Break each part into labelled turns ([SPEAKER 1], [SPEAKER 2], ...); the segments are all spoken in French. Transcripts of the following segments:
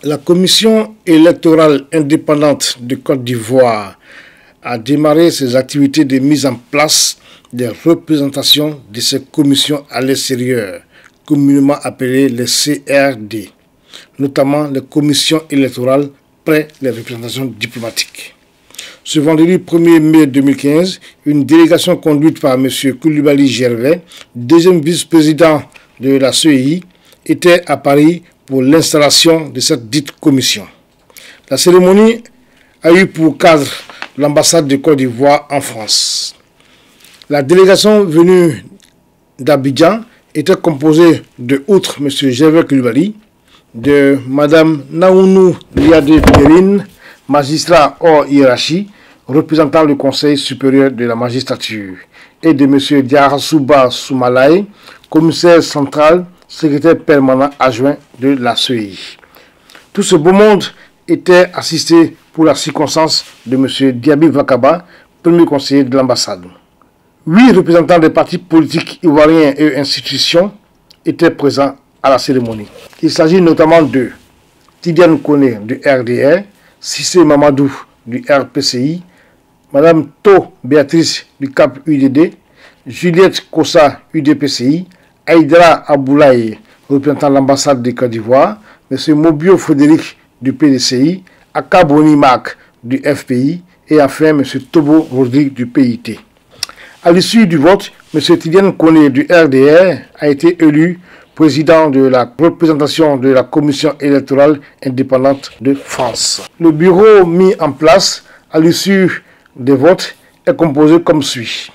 [SPEAKER 1] La commission électorale indépendante de Côte d'Ivoire a démarré ses activités de mise en place des représentations de ces commissions à l'extérieur, communément appelées les CRD, notamment les commissions électorales près les représentations diplomatiques. Ce vendredi 1er mai 2015, une délégation conduite par M. Coulibaly Gervais, deuxième vice-président de la CEI, était à Paris pour l'installation de cette dite commission. La cérémonie a eu pour cadre l'ambassade de Côte d'Ivoire en France. La délégation venue d'Abidjan était composée de, outre M. Gervais Coulibaly, de Mme Naounou Liadé Perrine, magistrat hors hiérarchie, représentant le Conseil supérieur de la magistrature, et de M. Diarasouba Soumalaye, commissaire central, secrétaire permanent adjoint de la CEI. Tout ce beau monde était assisté pour la circonstance de M. Diaby Vakaba, premier conseiller de l'ambassade. 8 représentants des partis politiques ivoiriens et institutions étaient présents à la cérémonie. Il s'agit notamment de Tidiane Koné du RDR, Cissé Mamadou du RPCI, Mme To Béatrice du CAP UDD, Juliette Kossa UDPCI, Aïdra Aboulaye, représentant l'ambassade de Côte d'Ivoire, M. Mobio Frédéric du PDCI, Akaboni Marc du FPI et enfin M. Tobo Rodrigue du PIT. À l'issue du vote, M. Tidiane Koné du RDR a été élu président de la représentation de la Commission électorale indépendante de France. Le bureau mis en place à l'issue des votes est composé comme suit.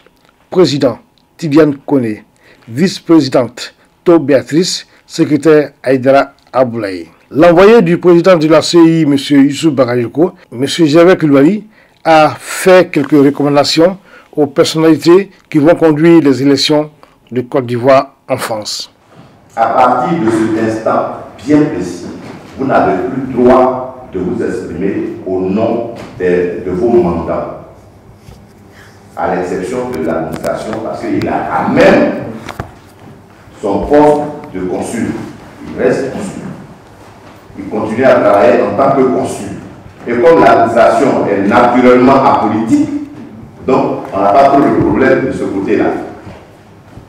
[SPEAKER 1] Président Tidiane Koné, vice-présidente To Béatrice, secrétaire Aïdara Aboulaye. L'envoyé du président de la CEI, M. Youssou Bakayoko, M. Gervais Coulibaly, a fait quelques recommandations aux personnalités qui vont conduire les élections de Côte d'Ivoire en France.
[SPEAKER 2] À partir de cet instant bien précis, vous n'avez plus droit de vous exprimer au nom de vos mandats, à l'exception de l'administration, parce qu'il a quand même son poste de consul. Il reste consul. Il continue à travailler en tant que consul. Et comme l'administration est naturellement apolitique, donc on n'a pas trop de problème de ce côté-là.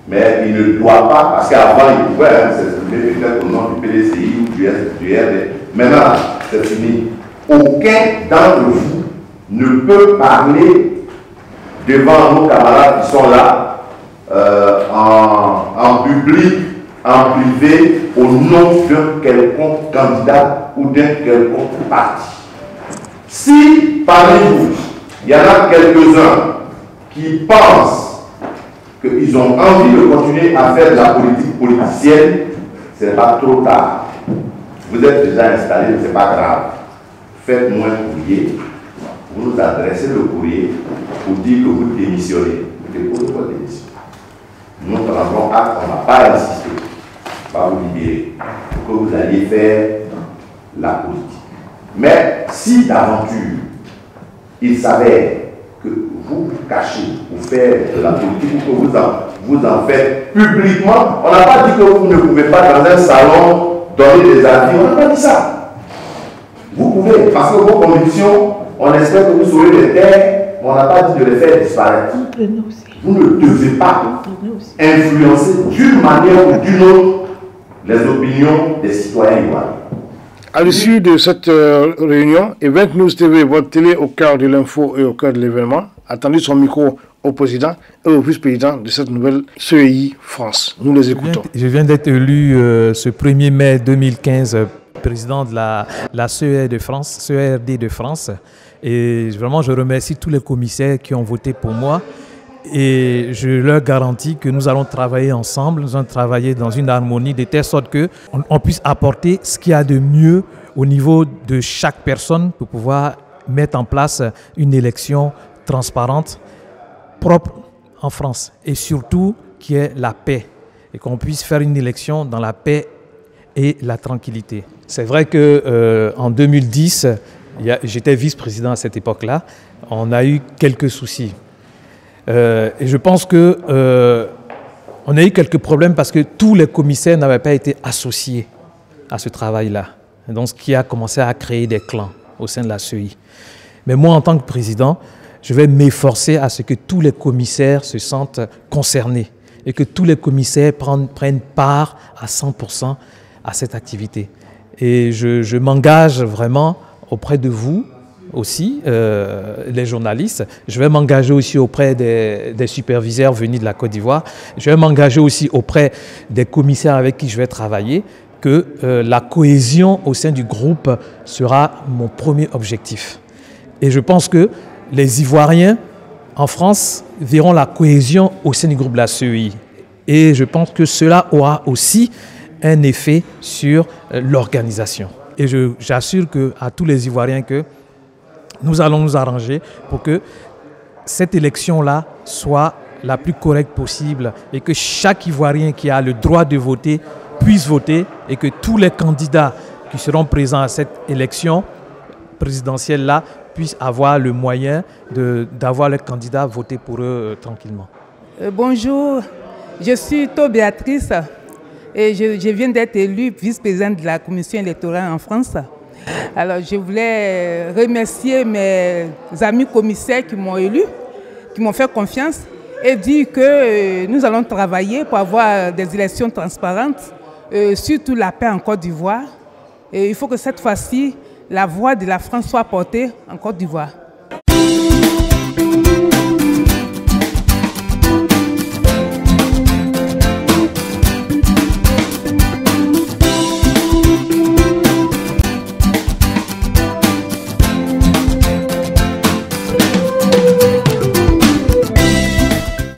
[SPEAKER 2] Mais il ne doit pas, parce qu'avant il pouvait s'exprimer peut-être au nom du PDCI ou du RD. Maintenant, c'est fini. Aucun d'entre vous ne peut parler devant nos camarades qui sont là, en public, en privé, au nom d'un quelconque candidat ou d'un quelconque parti. Si parmi vous, il y en a quelques-uns qui pensent qu'ils ont envie de continuer à faire de la politique politicienne, ce n'est pas trop tard. Vous êtes déjà installés, ce n'est pas grave. Faites-moi un courrier, vous nous adressez le courrier pour dire que vous démissionnez. Vous déposez votre démission. Nous prendrons acte, on n'a pas insisté. On va vous libérer pour que vous alliez faire la politique. Mais si d'aventure, il s'avère que vous vous cachez pour faire de la politique ou que vous en faites publiquement, on n'a pas dit que vous ne pouvez pas dans un salon donner des avis, on n'a pas dit ça. Vous pouvez, parce que vos convictions, on espère que vous saurez les taire, mais on n'a pas dit de les faire disparaître. Vous ne devez pas influencer d'une manière ou d'une autre les opinions des citoyens ivoiriens.
[SPEAKER 1] À l'issue de cette réunion, Event News TV, votre télé au cœur de l'info et au cœur de l'événement, a tendu son micro au président et au vice-président de cette nouvelle CEI France. Nous les écoutons.
[SPEAKER 3] Je viens d'être élu ce 1er mai 2015 président de la CEI de France, CERD de France. Et vraiment, je remercie tous les commissaires qui ont voté pour moi. Et je leur garantis que nous allons travailler ensemble, nous allons travailler dans une harmonie de telle sorte qu'on puisse apporter ce qu'il y a de mieux au niveau de chaque personne pour pouvoir mettre en place une élection transparente, propre en France et surtout qui est la paix et qu'on puisse faire une élection dans la paix et la tranquillité. C'est vrai qu'en 2010, j'étais vice-président à cette époque-là, on a eu quelques soucis. Et je pense qu'on a eu quelques problèmes parce que tous les commissaires n'avaient pas été associés à ce travail-là. donc ce qui a commencé à créer des clans au sein de la CEI. Mais moi, en tant que président, je vais m'efforcer à ce que tous les commissaires se sentent concernés et que tous les commissaires prennent part à 100% à cette activité. Et je m'engage vraiment auprès de vous aussi, les journalistes. Je vais m'engager aussi auprès des superviseurs venus de la Côte d'Ivoire. Je vais m'engager aussi auprès des commissaires avec qui je vais travailler, que la cohésion au sein du groupe sera mon premier objectif. Et je pense que les Ivoiriens en France verront la cohésion au sein du groupe de la CEI. Et je pense que cela aura aussi un effet sur l'organisation. Et j'assure à tous les Ivoiriens que nous allons nous arranger pour que cette élection-là soit la plus correcte possible et que chaque Ivoirien qui a le droit de voter puisse voter et que tous les candidats qui seront présents à cette élection présidentielle-là puissent avoir le moyen d'avoir les candidats voter pour eux tranquillement.
[SPEAKER 4] Bonjour, je suis Tho Béatrice et je viens d'être élue vice-présidente de la commission électorale en France. Alors je voulais remercier mes amis commissaires qui m'ont élu, qui m'ont fait confiance et dire que nous allons travailler pour avoir des élections transparentes, surtout la paix en Côte d'Ivoire. Et il faut que cette fois-ci, la voix de la France soit portée en Côte d'Ivoire.